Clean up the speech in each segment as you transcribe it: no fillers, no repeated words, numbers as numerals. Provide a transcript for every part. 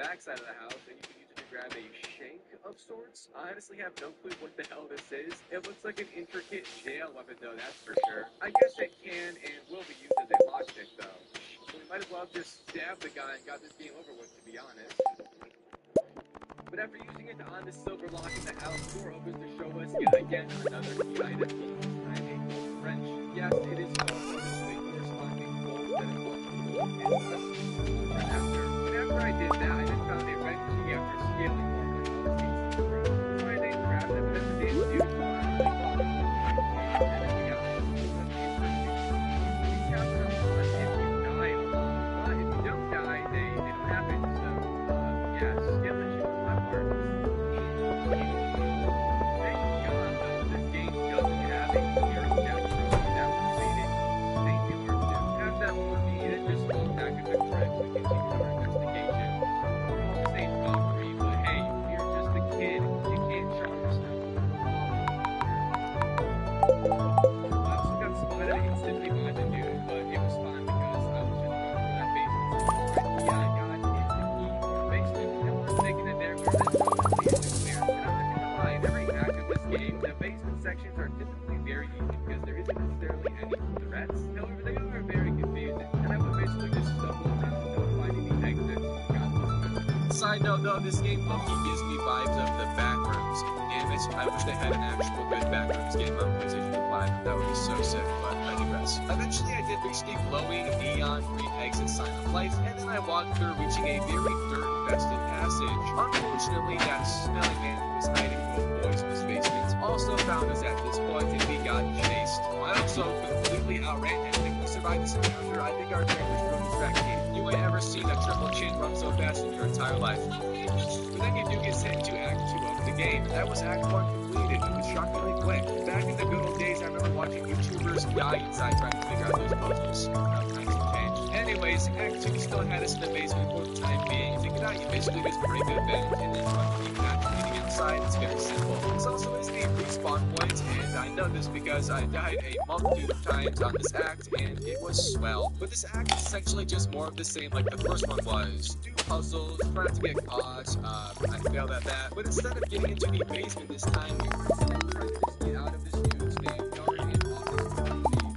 backside of the house, and you can use it to grab a shank of sorts. I honestly have no clue what the hell this is. It looks like an intricate jail weapon, though, that's for sure. I guess it can and will be used as a lockpick, though. So we might as well just stab the guy and got this game over with, to be honest. But after using it on the silver lock in the house, the door opens to show us yet again another key item, this time a gold wrench. Yes, it is also a corresponding gold that is multiple and after. And after I did that, I then found a red key after scaling more than those pieces through. So I then grabbed it, but then the damn dude and then we got the capture on if you die alone. But if you don't die, they don't happen. So, yeah, skill issue on my part. Thank God, though, this game doesn't have a clear death trophy that would have made it insanely hard to have that would be it just falls back into trip to continue our investigation. We're all saying Valkyrie, but hey, you're just a kid. You can't charm yourself. I also got spotted instantly by the dude, but it was fine because I was just going for that basement. Yeah, I got into the key for the basement, and we're taking it there where this is clear. And I'm not gonna lie, in every act of this game, the basement sections are typically very easy because there isn't necessarily any threats. However, they are very confusing, and I would basically just stumble around without finding the exits and got this. Side note though, this game low-key gives me vibes of the Backrooms. Damn it, I wish they had an actual good Backrooms game on PlayStation 5. That would be so sick, but I digress. Eventually, I did reach the glowing neon green exit sign of life, and then I walked through, reaching a very dirt-infested passage. Unfortunately, that smelly man who was hiding in the boys' basement also found us at this point, and we got chased. I also completely outran him, and we survived this encounter. I think our trailers were distracting. You ain't ever seen a triple chain run so fast in your entire life. But then you do get sent to Act 2 of the game. That was Act 1 completed. It was shockingly quick. Back in the good old days, I remember watching YouTubers die inside trying to figure out those puzzles. Times have changed. Anyways, Act 2 still had us in the basement for the time being. You figured out you basically just break the vent and then run the patch leading inside. It's very simple. This also is a respawn point, and I know this because I died a multitude of times on this act, and it was swell. But this act is essentially just more of the same like the first one was. Do puzzles, try not to get caught, I failed at that. But instead of getting into the basement this time, you're trying to just get out of this dude's name, guard and office.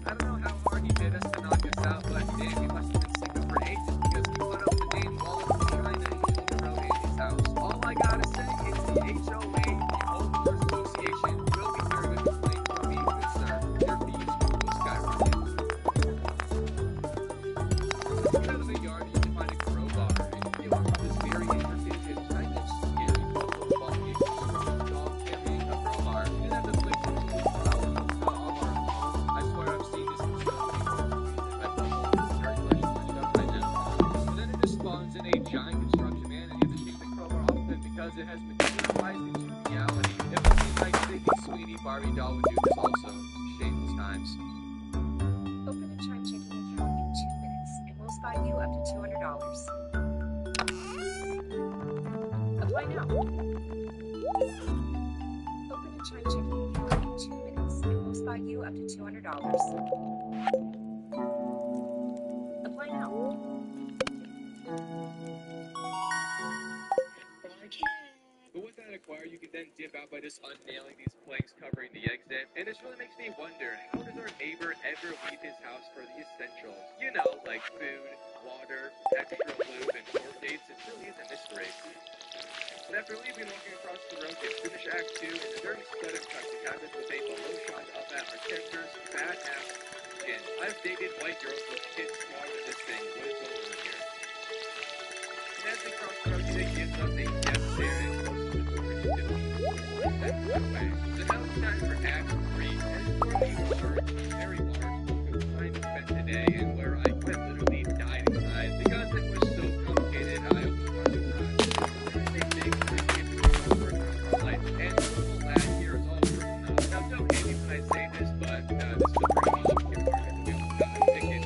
I don't know how hard he did us to knock us out, but damn, he must have been sick of for ages because he put up the name wall of China and showed the road Andy's house. All I gotta say is the HOA, the Homeowners Association, will be hearing a complaint from me, good sir. Your fees will skyrocket. Get out of the yard, you can find a crowbar, and you feel this very intricate and kind of scary puzzle involving a dog carrying a crowbar. And then the place is I swear I've seen this in so many movies, and my puzzle is very much lined up right now. And then it just spawns in a giant construction man, and you have to take the crowbar off of it because it has materialized into reality. It would be like the sweetie Barbie doll would do this also. Shameless times. Open a chime checking account in 2 minutes, and we'll spot you up to $200. Apply now. Open a chime checking account in 2 minutes, and we'll spot you up to $200. Apply now. But with that acquired, you can then dip out by just unnailing these planks covering the exit. And this really makes me wonder, how does our neighbor ever leave his house for the essentials? You know, like food, water, extra lube, and court dates. It really is a mystery. But after leaving and walking across the road to finish Act 2 in a very sudden cut to happens with a below shot up at our character's badass skin. I've dated white girls with kids smaller than this thing. What is going on here? And as they cross the road, they gives us a death stare and close to the bridge that's the way. So now it's time for Act 3. And it's for the large, very large, time spent today, and where I quite literally died inside because it was so complicated. I almost wanted to cry. It's a big life, and the little lad here is all grown up. Now, don't hate me when I say this, but this is a pretty much kid market. We almost got a ticket.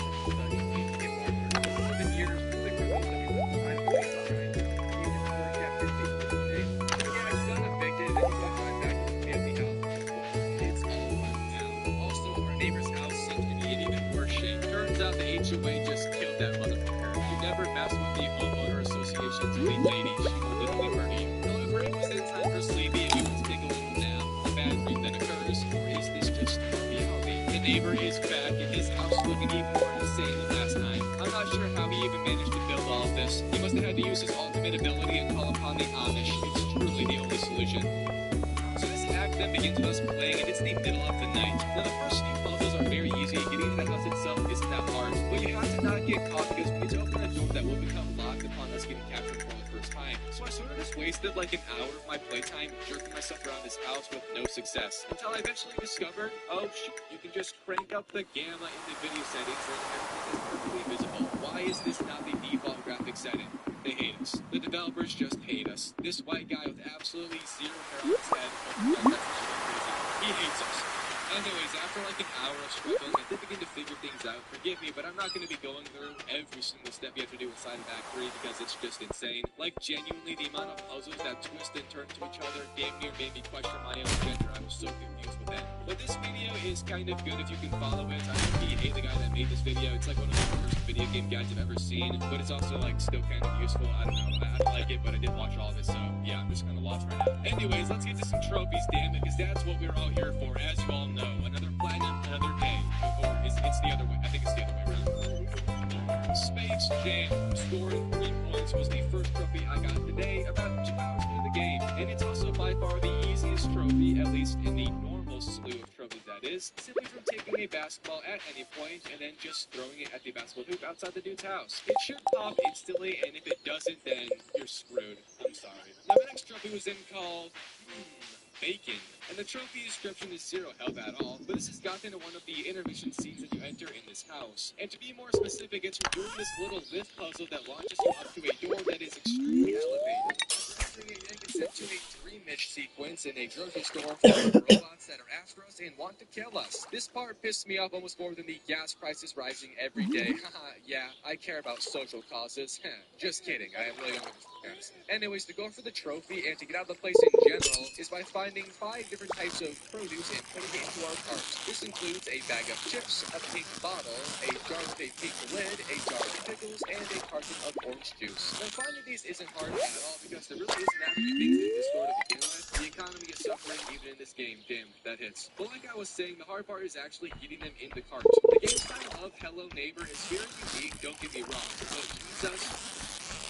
Kid market. 7 years for the girls. I mean, what's time to be behind? You just really have to be today. But yeah, I got evicted, and we got right back to the family house. It's all fun now. Also, our neighbor's house seems to be in even worse shape. Turns out the HOA just killed that motherfucker. You never mess with the homeowner association solution to the lady. She will literally murder you. However, it was then time for Sleepy and we went to take a little nap. A bad dream then occurs, or is this just reality? The neighbor is back and his house is looking even more insane than last time. I'm not sure how he even managed to build all of this. He must have had to use his ultimate ability and call upon the Amish. It's truly the only solution. So this act then begins with us playing, and it's the middle of the night. Now the first few puzzles are very easy. Getting to the house itself isn't that hard, but you have to not get caught because we need to open a door that will become locked upon us getting captured for the first time. So I sort of just wasted like an hour of my playtime jerking myself around this house with no success, until I eventually discovered, oh shoot, you can just crank up the gamma in the video settings and everything is perfectly visible. Why is this not the default graphic setting? They hate us. The developers just hate us. This white guy with absolutely zero hair on his head, he hates us. Anyways, after like an hour of struggling, I did begin to figure things out. Forgive me, but I'm not going to be going through every single step you have to do inside of Act 3 because it's just insane. Like, genuinely, the amount of puzzles that twist and turn to each other damn near made me question my own gender. I was so confused with that. But this video is kind of good if you can follow it. I hate the guy that made this video. It's like one of the worst video game guides I've ever seen, but it's also like still kind of useful. I don't know. I don't like it, but I did watch all of it, so yeah, I'm just kind of lost right now. Anyways, let's get to some trophies, damn it, because that's what we're all here for, as you all know. Another platinum, another day. Or it's the other way. I think it's the other way around. Space Jam. Scoring 3 points was the first trophy I got today, about 2 hours into the game. And it's also by far the easiest trophy, at least in the normal slew of trophies that is, simply from taking a basketball at any point and then just throwing it at the basketball hoop outside the dude's house. It should pop instantly, and if it doesn't, then you're screwed. I'm sorry. Now, my next trophy was then called Bacon. And the trophy description is zero help at all, but this is gotten into one of the intermission scenes that you enter in this house. And to be more specific, it's from doing this little lift puzzle that launches you up to a door that is extremely elevated. After entering it, you then get sent to a dreamish sequence in a grocery store full of robots that are after us and want to kill us. This part pissed me off almost more than the gas prices rising every day. Haha, yeah, I care about social causes. Just kidding, I really don't give a f***. Anyways, to go for the trophy and to get out of the place in general is by finding 5 different types of produce and putting it into our cart. This includes a bag of chips, a pink bottle, a jar with a pink lid, a jar of pickles, and a carton of orange juice. Now, finding these isn't hard at all because there really isn't that many things in this store to begin with. The economy is suffering even in this game. Damn, that hits. But like I was saying, the hard part is actually getting them in the cart. The game style of Hello Neighbor is very unique, don't get me wrong, but Jesus,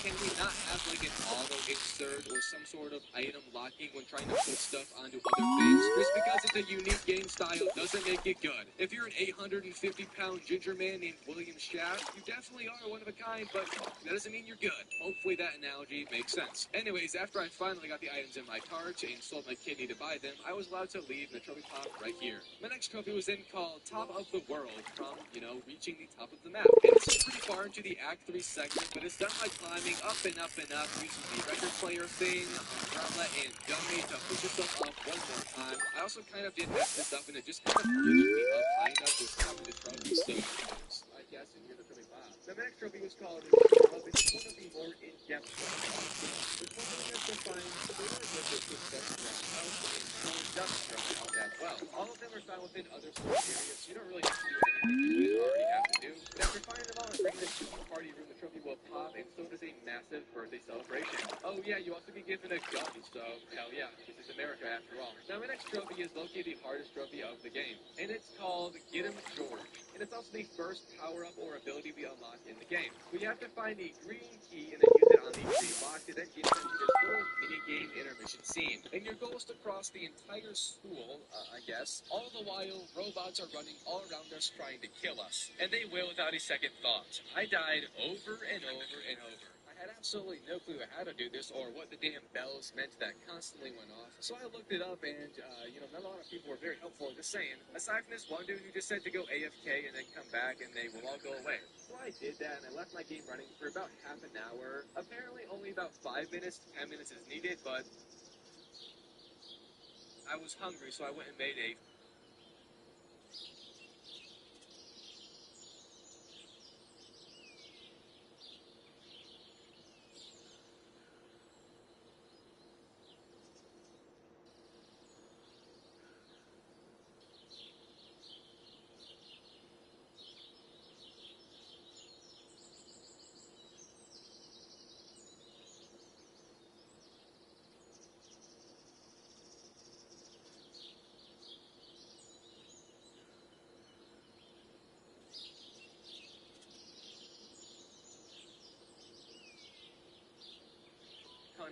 can we not have like an auto insert or some sort of item locking when trying to put stuff onto other things? Just because it's a unique game style doesn't make it good. If you're an 850-pound ginger man named William Shaft, you definitely are one of a kind, but that doesn't mean you're good. Hopefully that analogy makes sense. Anyways, after I finally got the items in my cart and sold my kidney to buy them, I was allowed to leave the trophy pop right here. My next trophy was then called Top of the World from, reaching the top of the map. And this is pretty far into the Act 3 segment, but it's done by climbing up and up and up using the record player thing, umbrella, and dummy to push yourself up one more time. I also kind of did mess this up, and it just kind of pushed me up high enough with top of the trophy, so I guess in here the really loud. The next trophy was called This is one of the more in-depth trophies. This one has to find clear widgets with dust around the house and dust around the house as well. All of them are found within other storage areas, so you don't really have to do anything you would already have to do. And after finding them all and bringing them to the party room, the trophy will pop, and so does a massive birthday celebration. Oh yeah, you also get given a gun, so hell yeah, this is America after all. Now my next trophy is located the hardest trophy of the game, and it's called Get 'em George. And it's also the first power-up or ability we unlock in the game. We have to find the green key and then use it on the green lock to then get into this little mini-game intermission scene. And your goal is to cross the entire school, I guess. All the while, robots are running all around us trying to kill us. And they will without a second thought. I died over and over and over. I had absolutely no clue how to do this or what the damn bells meant that constantly went off. So I looked it up and, not a lot of people were very helpful. Just saying. Aside from this one dude who just said to go AFK and then come back and they will all go away. So I did that and I left my game running for about half an hour. Apparently only about 5 minutes to 10 minutes is needed, but I was hungry, so I went and made a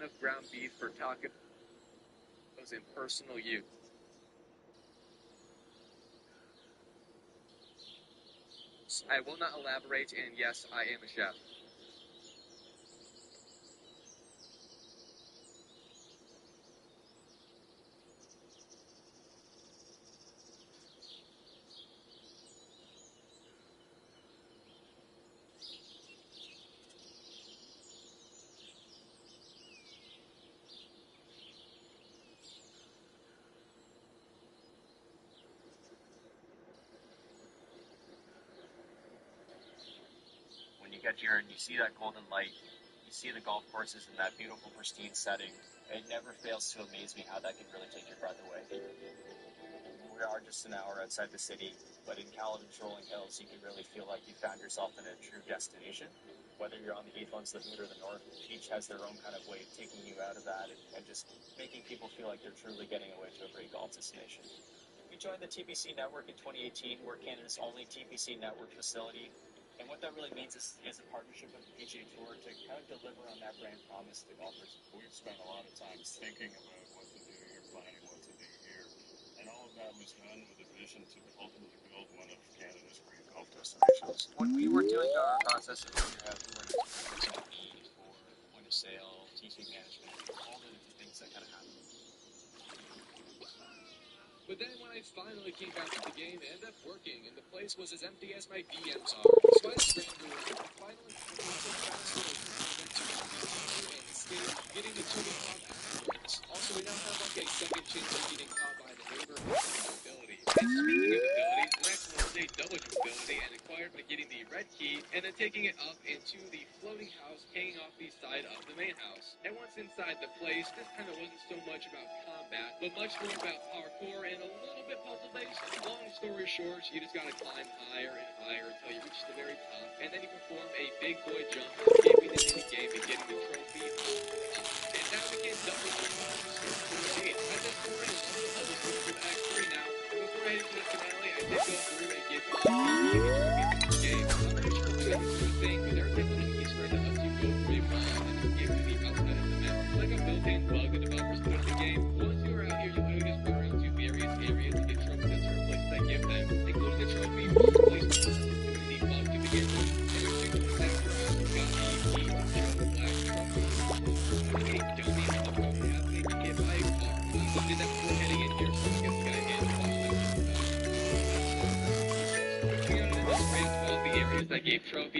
of ground beef for tacos in personal use. I will not elaborate, and yes, I am a chef. When you get here and you see that golden light, you see the golf courses in that beautiful, pristine setting, it never fails to amaze me how that can really take your breath away. We are just an hour outside the city, but in Caledon's rolling hills, you can really feel like you found yourself in a true destination. Whether you're on the Heathlands, the Hood, or the North, each has their own kind of way of taking you out of that and just making people feel like they're truly getting away to a great golf destination. We joined the TPC network in 2018. We're Canada's only TPC network facility. And what that really means is a partnership with the PGA Tour to kind of deliver on that brand promise to golfers. We've spent a lot of time thinking about what to do here, planning what to do here. And all of that was done with a vision to ultimately build one of Canada's great golf destinations. When we were doing our process of figuring out who our next was going to be for point of sale, TC management, all the different things that kind of happened. But then when I finally came back to the game, it ended up working, and the place was as empty as my DMs are. So I scrambled, finally and escaped getting the Tony Club afterwards. Also, we now have like a second chance of getting caught by the neighbor ability. And speaking of abilities, the next one was a double jump ability and acquired by getting the red key and then taking it up into the floating house hanging off the side of the main house. And once inside the place, this kind of wasn't so much about combat, but much more about parkour and a little bit puzzle-based. Long story short, you just gotta climb higher and higher until you reach the very top, and then you perform a big boy jump, escaping the mini game and getting the trophy up. And now we can double jump on the game. At this point, I'll just go for the X3 now. And before I head into the finale, I did go through and get all the trophies in the game. I'm not really sure what I can do thing, but there are things on the Easter egg that lets you go through a wall and just give you the outside of the map. Like a built-in bug the developers put in the game. Once you are out here, you literally just wander into various areas to get trophies at certain places that give them, including the trophy, place doing the bug to begin with. And there's two things that for us, we got the show black trophy. Really a dummy on the road happening to get by a car. So did that before heading in here, so I guess the guy hit and watched them. Switching out into this ramp, all the areas that gave trophies.